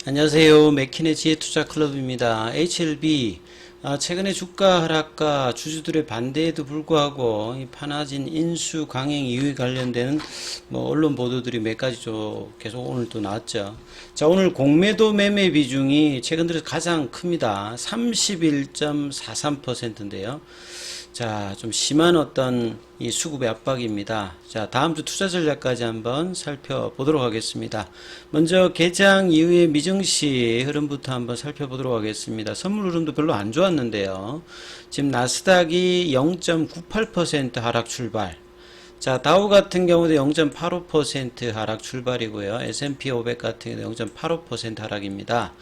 안녕하세요. 맥킨의 지혜투자클럽입니다. HLB 최근에 주가 하락과 주주들의 반대에도 불구하고 이 파나진 인수 강행 이유에 관련된 언론 보도들이 몇 가지 계속 오늘 또 나왔죠. 자, 오늘 공매도 매매 비중이 최근 들어 가장 큽니다. 31.43%인데요. 자, 좀 심한 어떤 이 수급의 압박입니다. 자, 다음 주 투자 전략까지 한번 살펴보도록 하겠습니다. 먼저 개장 이후의 미증시 흐름부터 한번 살펴보도록 하겠습니다. 선물 흐름도 별로 안 좋았는데요. 지금 나스닥이 0.98% 하락 출발. 자, 다우 같은 경우도 0.85% 하락 출발이고요. S&P 500 같은 경우도 0.85% 하락입니다.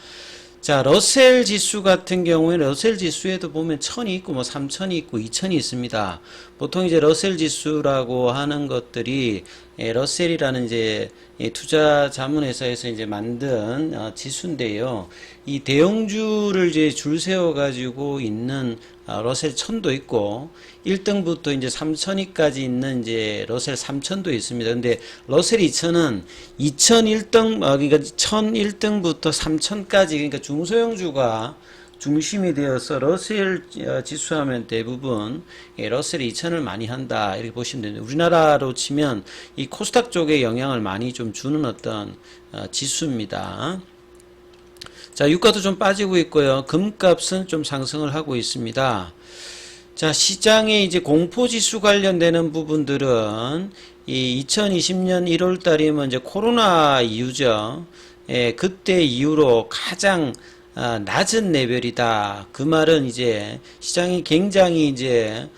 자, 러셀 지수 같은 경우에는 러셀 지수에도 보면 1000이 있고 3000이 있고 2000이 있습니다. 보통 이제 러셀 지수라고 하는 것들이 러셀이라는 이제 투자 자문회사에서 이제 만든 지수인데요. 이 대형주를 이제 줄 세워 가지고 있는 러셀 1000도 있고 1등부터 이제 3000위까지 있는 이제 러셀 3000도 있습니다. 근데 러셀 2000은 2001등 그러니까 1001등부터 3000까지 그러니까 중소형주가 중심이 되어서 러셀 지수하면 대부분 러셀 2000을 많이 한다 이렇게 보시면 됩니다. 우리나라로 치면 이 코스닥 쪽에 영향을 많이 좀 주는 어떤 지수입니다. 자, 유가도 좀 빠지고 있고요. 금값은 좀 상승을 하고 있습니다. 자, 시장에 이제 공포지수 관련되는 부분들은 이 2020년 1월 달이면 이제 코로나 이후죠. 그때 이후로 가장 낮은 레벨이다. 그 말은 이제 시장이 굉장히 이제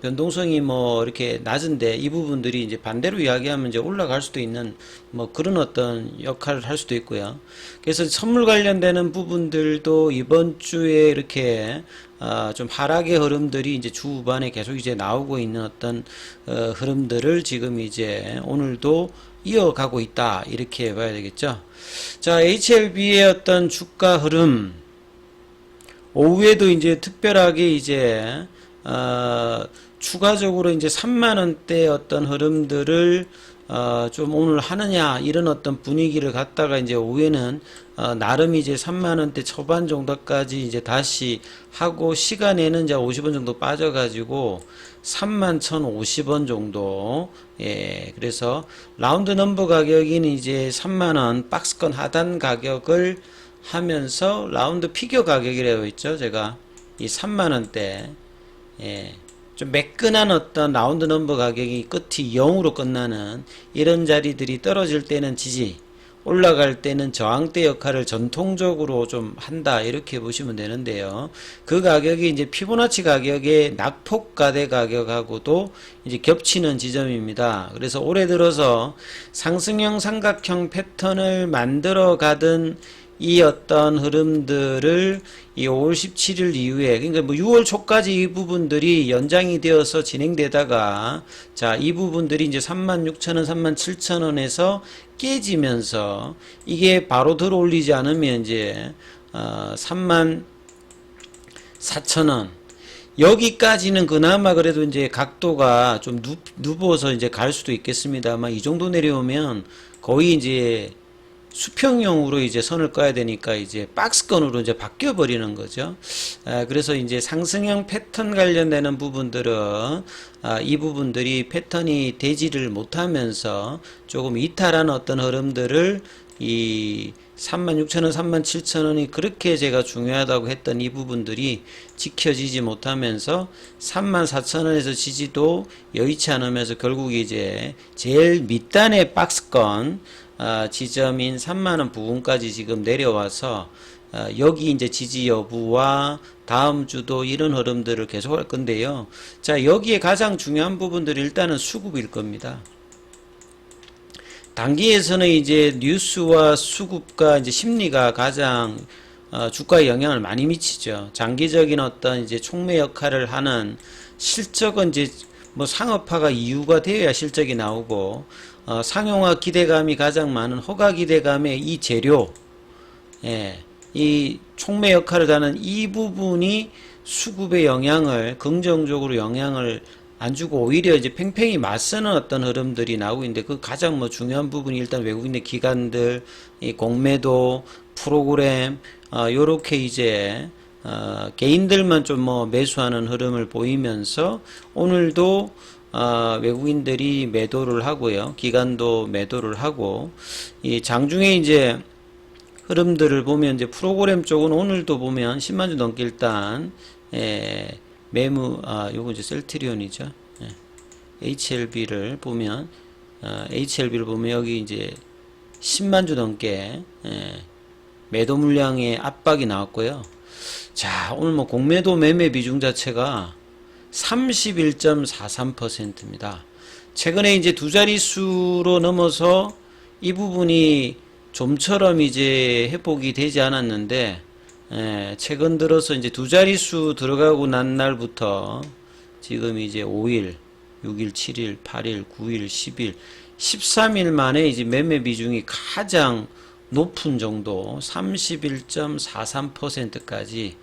변동성이 이렇게 낮은데 이 부분들이 이제 반대로 이야기하면 이제 올라갈 수도 있는 그런 어떤 역할을 할 수도 있고요. 그래서 선물 관련되는 부분들도 이번 주에 이렇게 좀 하락의 흐름들이 이제 주 후반에 계속 이제 나오고 있는 어떤 흐름들을 지금 이제 오늘도 이어가고 있다 이렇게 봐야 되겠죠. 자, HLB의 어떤 주가 흐름 오후에도 이제 특별하게 이제 추가적으로 이제 3만원대 어떤 흐름들을 좀 오늘 하느냐 이런 어떤 분위기를 갖다가 이제 오후에는 나름 이제 3만원대 초반 정도까지 이제 다시 하고 시간에는 이제 50원 정도 빠져가지고 31,050원 정도. 예, 그래서 라운드 넘버 가격인 이제 3만원 박스권 하단 가격을 하면서 라운드 피겨 가격이라고 했죠. 제가 이 3만원대. 예, 좀 매끈한 어떤 라운드 넘버 가격이 끝이 0으로 끝나는 이런 자리들이 떨어질 때는 지지, 올라갈 때는 저항대 역할을 전통적으로 좀 한다 이렇게 보시면 되는데요. 그 가격이 이제 피보나치 가격의 낙폭가대 가격하고도 이제 겹치는 지점입니다. 그래서 올해 들어서 상승형 삼각형 패턴을 만들어 가던 이 어떤 흐름들을 이 5월 17일 이후에 그러니까 6월 초까지 이 부분들이 연장이 되어서 진행되다가 자, 이 부분들이 이제 36,000원, 37,000원에서 깨지면서 이게 바로 들어올리지 않으면 이제 34,000원 여기까지는 그나마 그래도 이제 각도가 좀 누워서 이제 갈 수도 있겠습니다만 이 정도 내려오면 거의 이제 수평형으로 이제 선을 꺼야 되니까 이제 박스권으로 이제 바뀌어 버리는 거죠. 그래서 이제 상승형 패턴 관련되는 부분들은 이 부분들이 패턴이 되지를 못하면서 조금 이탈한 어떤 흐름들을 이 36,000원, 37,000원이 그렇게 제가 중요하다고 했던 이 부분들이 지켜지지 못하면서 34,000원에서 지지도 여의치 않으면서 결국 이제 제일 밑단의 박스권 지점인 3만원 부근까지 지금 내려와서 여기 이제 지지 여부와 다음 주도 이런 흐름들을 계속할 건데요. 자, 여기에 가장 중요한 부분들이 일단은 수급일 겁니다. 단기에서는 이제 뉴스와 수급과 이제 심리가 가장 주가에 영향을 많이 미치죠. 장기적인 어떤 이제 촉매 역할을 하는 실적은 이제 상업화가 이유가 되어야 실적이 나오고 상용화 기대감이 가장 많은 허가 기대감의 이 재료, 예, 이 촉매 역할을 하는 이 부분이 수급의 영향을 긍정적으로 영향을 안 주고 오히려 이제 팽팽히 맞서는 어떤 흐름들이 나오고 있는데 그 가장 뭐 중요한 부분이 일단 외국인의 기관들, 이 공매도, 프로그램, 요렇게 이제 개인들만 좀 뭐 매수하는 흐름을 보이면서 오늘도 외국인들이 매도를 하고요. 기관도 매도를 하고 이 장중에 이제 흐름들을 보면 이제 프로그램 쪽은 오늘도 보면 10만 주 넘게 일단 요거 이제 셀트리온이죠. HLB를 보면 여기 이제 10만 주 넘게 매도 물량의 압박이 나왔고요. 자, 오늘 뭐 공매도 매매 비중 자체가 31.43%입니다. 최근에 이제 두 자릿수로 넘어서 이 부분이 좀처럼 이제 회복이 되지 않았는데, 최근 들어서 이제 두 자릿수 들어가고 난 날부터 지금 이제 5일, 6일, 7일, 8일, 9일, 10일, 13일 만에 이제 매매 비중이 가장 높은 정도 31.43%까지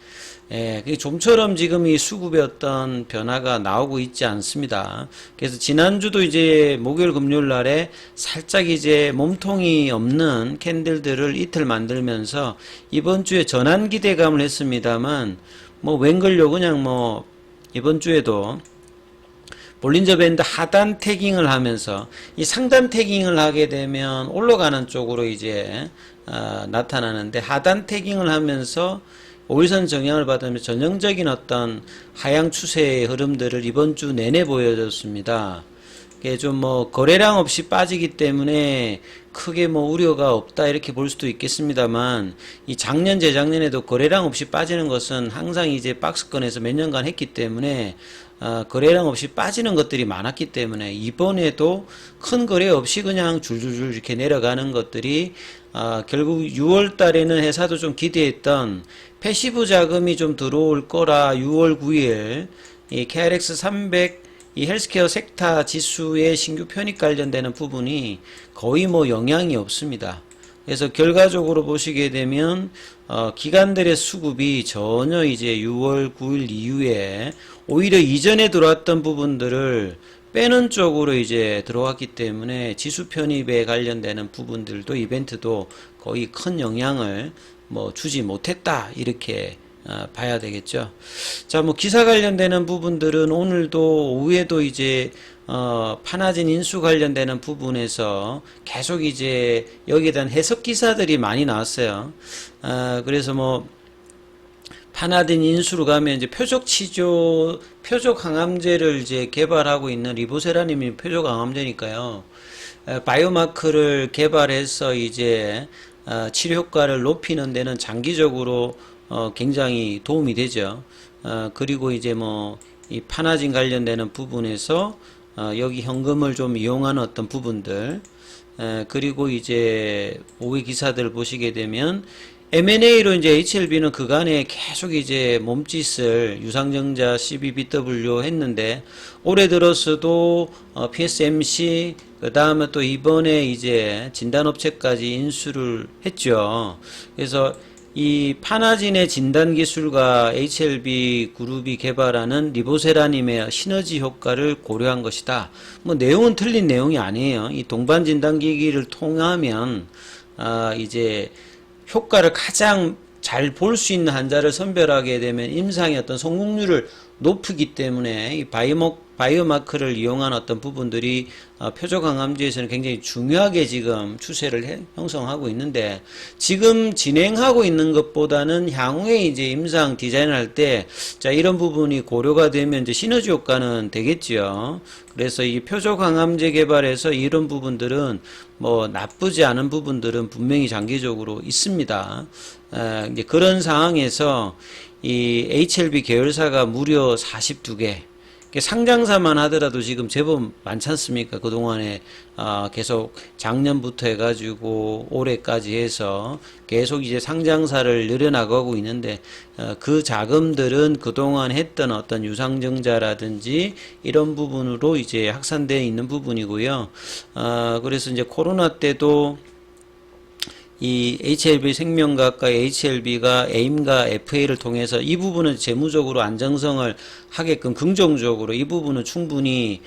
좀처럼 지금 이 수급의 어떤 변화가 나오고 있지 않습니다. 그래서 지난주도 이제 목요일 금요일 날에 살짝 이제 몸통이 없는 캔들들을 이틀 만들면서 이번 주에 전환 기대감을 했습니다만 뭐 웬걸요 그냥 뭐 이번 주에도 볼린저 밴드 하단 태깅을 하면서 이 상단 태깅을 하게 되면 올라가는 쪽으로 이제 나타나는데 하단 태깅을 하면서 5일선 정향을 받으면 전형적인 어떤 하향 추세의 흐름들을 이번 주 내내 보여줬습니다. 좀 뭐 거래량 없이 빠지기 때문에 크게 뭐 우려가 없다 이렇게 볼 수도 있겠습니다만 이 작년 재작년에도 거래량 없이 빠지는 것은 항상 이제 박스권에서 몇 년간 했기 때문에 거래량 없이 빠지는 것들이 많았기 때문에 이번에도 큰 거래 없이 그냥 줄줄줄 이렇게 내려가는 것들이 결국 6월 달에는 회사도 좀 기대했던 패시브 자금이 좀 들어올 거라 6월 9일 이 KRX 300 이 헬스케어 섹터 지수의 신규 편입 관련되는 부분이 거의 뭐 영향이 없습니다. 그래서 결과적으로 보시게 되면 기관들의 수급이 전혀 이제 6월 9일 이후에 오히려 이전에 들어왔던 부분들을 빼는 쪽으로 이제 들어왔기 때문에 지수 편입에 관련되는 부분들도 이벤트도 거의 큰 영향을 뭐 주지 못했다 이렇게 봐야 되겠죠. 자, 뭐 기사 관련되는 부분들은 오늘도 오후에도 이제 파나진 인수 관련되는 부분에서 계속 이제 여기에 대한 해석 기사들이 많이 나왔어요. 그래서 뭐 파나딘 인수로 가면 이제 표적 항암제를 이제 개발하고 있는 리보세라님이 표적 항암제니까요. 바이오마크를 개발해서 이제 치료 효과를 높이는 데는 장기적으로 굉장히 도움이 되죠. 그리고 이제 뭐 이 파나진 관련되는 부분에서 여기 현금을 좀 이용하는 어떤 부분들, 그리고 이제 오후 기사들을 보시게 되면 M&A로 이제 HLB는 그간에 계속 이제 몸짓을 유상증자 CBBW 했는데 올해 들어서도 PSMC 그 다음에 또 이번에 이제 진단업체까지 인수를 했죠. 그래서 이 파나진의 진단기술과 HLB 그룹이 개발하는 리보세라님의 시너지 효과를 고려한 것이다. 뭐 내용은 틀린 내용이 아니에요. 이 동반 진단기기를 통하면 이제 효과를 가장 잘 볼 수 있는 환자를 선별하게 되면 임상의 어떤 성공률을 높이기 때문에 이 바이오마크를 이용한 어떤 부분들이 표적 항암제에서는 굉장히 중요하게 지금 추세를 형성하고 있는데 지금 진행하고 있는 것보다는 향후에 이제 임상 디자인을 할 때 자 이런 부분이 고려가 되면 이제 시너지 효과는 되겠지요. 그래서 이 표적 항암제 개발에서 이런 부분들은 뭐 나쁘지 않은 부분들은 분명히 장기적으로 있습니다. 이제 그런 상황에서 이 HLB 계열사가 무려 42개 상장사만 하더라도 지금 제법 많지 않습니까? 그동안에 계속 작년부터 해가지고 올해까지 해서 계속 이제 상장사를 늘려나가고 있는데 그 자금들은 그동안 했던 어떤 유상증자라든지 이런 부분으로 이제 확산되어 있는 부분이고요. 그래서 이제 코로나 때도 이 HLB 생명과학과 HLB가 에임과 FA를 통해서 이 부분은 재무적으로 안정성을 하게끔 긍정적으로 이 부분은 충분히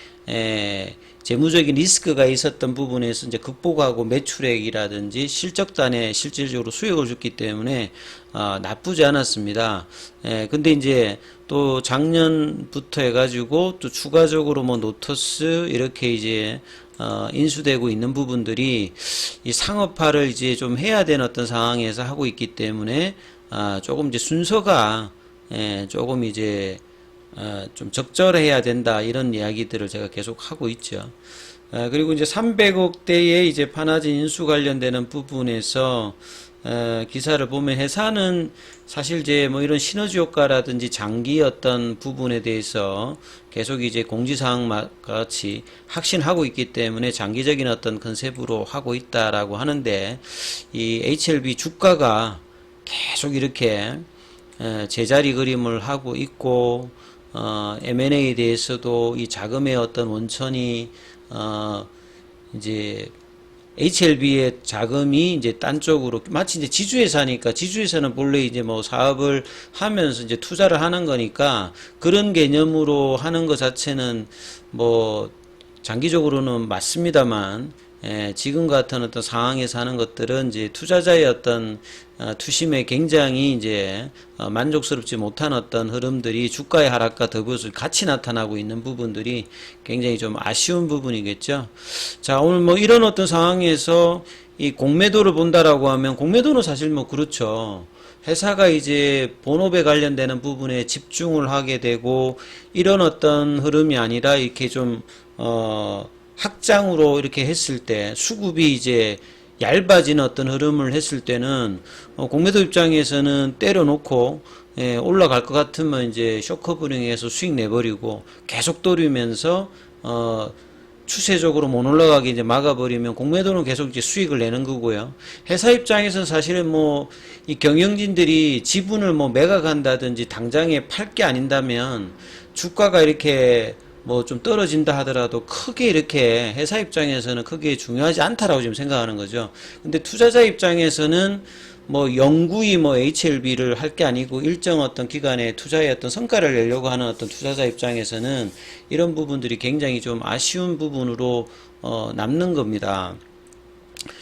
재무적인 리스크가 있었던 부분에서 이제 극복하고 매출액이라든지 실적단에 실질적으로 수익을 줬기 때문에 나쁘지 않았습니다. 근데 이제 또 작년부터 해가지고 또 추가적으로 뭐 노터스 이렇게 이제 인수되고 있는 부분들이 이 상업화를 이제 좀 해야 되는 어떤 상황에서 하고 있기 때문에 조금 이제 순서가 조금 이제 좀 적절해야 된다 이런 이야기들을 제가 계속 하고 있죠. 그리고 이제 300억대의 이제 파나진 인수 관련되는 부분에서 기사를 보면 회사는 사실 이제 뭐 이런 시너지 효과라든지 장기 어떤 부분에 대해서 계속 이제 공지사항 같이 확신하고 있기 때문에 장기적인 어떤 컨셉으로 하고 있다라고 하는데 이 HLB 주가가 계속 이렇게 제자리 그림을 하고 있고 M&A에 대해서도 이 자금의 어떤 원천이 이제 HLB의 자금이 이제 딴 쪽으로 마치 이제 지주회사니까 지주회사는 본래 이제 뭐 사업을 하면서 이제 투자를 하는 거니까 그런 개념으로 하는 것 자체는 뭐 장기적으로는 맞습니다만 지금 같은 어떤 상황에서 하는 것들은 이제 투자자의 어떤 투심에 굉장히 이제 만족스럽지 못한 어떤 흐름들이 주가의 하락과 더불어서 같이 나타나고 있는 부분들이 굉장히 좀 아쉬운 부분이겠죠. 자, 오늘 뭐 이런 어떤 상황에서 이 공매도를 본다라고 하면 공매도는 사실 뭐 그렇죠. 회사가 이제 본업에 관련되는 부분에 집중을 하게 되고 이런 어떤 흐름이 아니라 이렇게 좀 확장으로 이렇게 했을 때 수급이 이제 얇아진 어떤 흐름을 했을 때는 공매도 입장에서는 때려놓고 올라갈 것 같으면 이제 쇼커브링해서 수익 내버리고 계속 돌리면서 추세적으로 못 올라가게 이제 막아버리면 공매도는 계속 이제 수익을 내는 거고요. 회사 입장에서는 사실은 뭐 이 경영진들이 지분을 뭐 매각한다든지 당장에 팔 게 아닌다면 주가가 이렇게 뭐 좀 떨어진다 하더라도 크게 이렇게 회사 입장에서는 크게 중요하지 않다라고 지금 생각하는 거죠. 근데 투자자 입장에서는 뭐 영구히 뭐 HLB를 할 게 아니고 일정 어떤 기간에 투자의 어떤 성과를 내려고 하는 어떤 투자자 입장에서는 이런 부분들이 굉장히 좀 아쉬운 부분으로 남는 겁니다.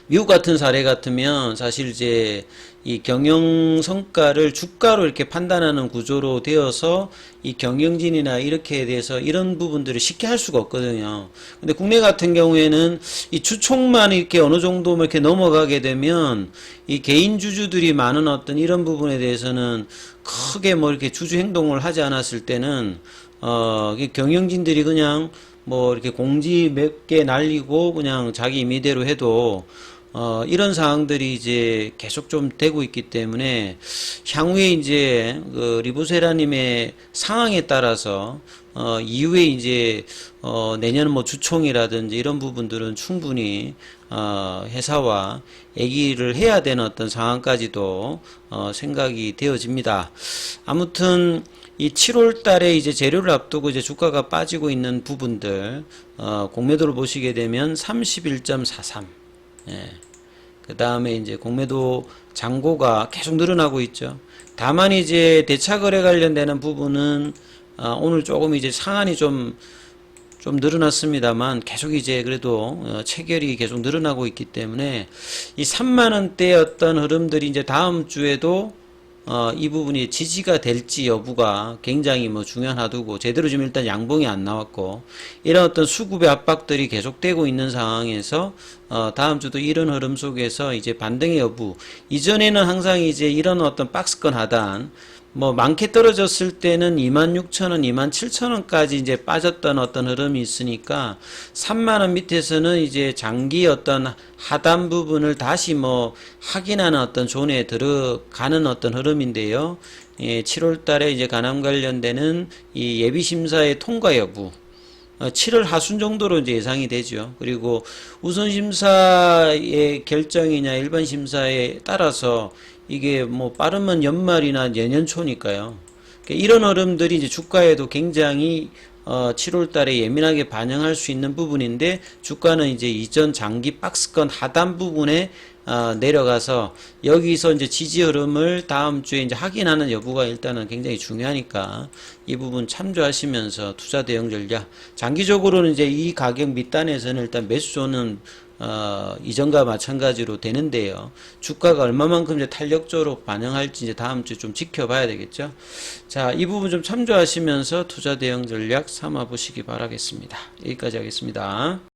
미국 같은 사례 같으면 사실 이제 이 경영 성과를 주가로 이렇게 판단하는 구조로 되어서 이 경영진이나 이렇게 대해서 이런 부분들을 쉽게 할 수가 없거든요. 근데 국내 같은 경우에는 이 주총만 이렇게 어느 정도 이렇게 넘어가게 되면 이 개인 주주들이 많은 어떤 이런 부분에 대해서는 크게 뭐 이렇게 주주 행동을 하지 않았을 때는 경영진들이 그냥 뭐 이렇게 공지 몇 개 날리고 그냥 자기 임의대로 해도 이런 상황들이 이제 계속 좀 되고 있기 때문에 향후에 이제 그 리보세라님의 상황에 따라서 이후에 이제 내년 뭐 주총이라든지 이런 부분들은 충분히 회사와 얘기를 해야 되는 어떤 상황까지도 생각이 되어집니다. 아무튼 이 7월 달에 이제 재료를 앞두고 이제 주가가 빠지고 있는 부분들 공매도를 보시게 되면 31.43. 예. 그 다음에 이제 공매도 잔고가 계속 늘어나고 있죠. 다만 이제 대차거래 관련되는 부분은 오늘 조금 이제 상한이 좀 늘어났습니다만 계속 이제 그래도 체결이 계속 늘어나고 있기 때문에 이 3만원대 어떤 흐름들이 이제 다음 주에도 이 부분이 지지가 될지 여부가 굉장히 뭐 중요하두고 제대로 지금 일단 양봉이 안 나왔고 이런 어떤 수급의 압박들이 계속되고 있는 상황에서 다음 주도 이런 흐름 속에서 이제 반등의 여부 이전에는 항상 이제 이런 어떤 박스권 하단 뭐 많게 떨어졌을 때는 26,000원, 27,000원까지 이제 빠졌던 어떤 흐름이 있으니까 3만원 밑에서는 이제 장기 어떤 하단 부분을 다시 뭐 확인하는 어떤 존에 들어가는 어떤 흐름인데요. 7월 달에 이제 가남 관련되는 이 예비심사의 통과 여부 7월 하순 정도로 이제 예상이 되죠. 그리고 우선심사의 결정이냐 일반 심사에 따라서 이게 뭐 빠르면 연말이나 내년 초니까요. 이런 흐름들이 이제 주가에도 굉장히 7월 달에 예민하게 반영할 수 있는 부분인데 주가는 이제 이전 장기 박스권 하단 부분에 내려가서 여기서 이제 지지 흐름을 다음 주에 이제 확인하는 여부가 일단은 굉장히 중요하니까 이 부분 참조하시면서 투자 대응 전략 장기적으로는 이제 이 가격 밑단에서는 일단 매수조는 이전과 마찬가지로 되는데요. 주가가 얼마만큼 이제 탄력적으로 반영할지 이제 다음 주 좀 지켜봐야 되겠죠. 자, 이 부분 좀 참조하시면서 투자 대응 전략 삼아 보시기 바라겠습니다. 여기까지 하겠습니다.